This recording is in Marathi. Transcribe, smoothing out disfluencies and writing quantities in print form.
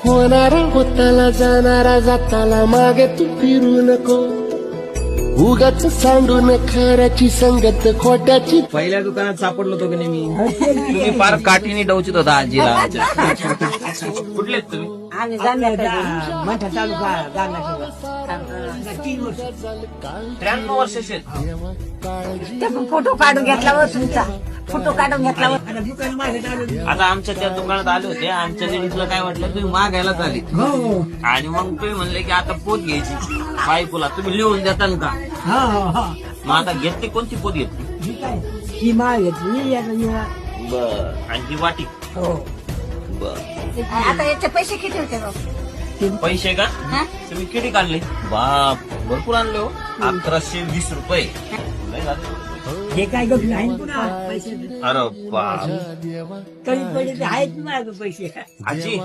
होणारा होताला जाणारा जाताला मागे तू फिरू नको, उगाच सांडून खऱ्याची संगत खोट्याची. पहिल्या दुकानात सापडलो होतो की नाही मी. तुम्ही फार काठीने डवचित होता आजीला. कुठले आहेत तुम्ही? आम्ही मोठा तालुका जाणार 3 वर्ष 93 वर्षाचे आहेत. ते पण फोटो काढून घेतला व तुमचा फोटो काढून घेतला व दुकान माझ्या आता आमच्या त्या दुकानात आले होते. आमच्या लेडीजला काय वाटलं तुम्ही मागायलाच आले आणि मग तुम्ही म्हणले की आता पोत घ्यायची बायकोला, तुम्ही लिहून देताल का? मग आता घेतली कोणती पोत घेतली? ही माळ घेतली बर. आणि ही वाटी? बर. आता याचे पैसे किती होते बाबा? पैसे का तुम्ही किती काढले? बाप, भरपूर आणले हो. 1120 रुपये. लय झाले. हे काय गप नाही पुन्हा पैसे अरे बाप. कमी पडले आहेत माझे पैसे. आजी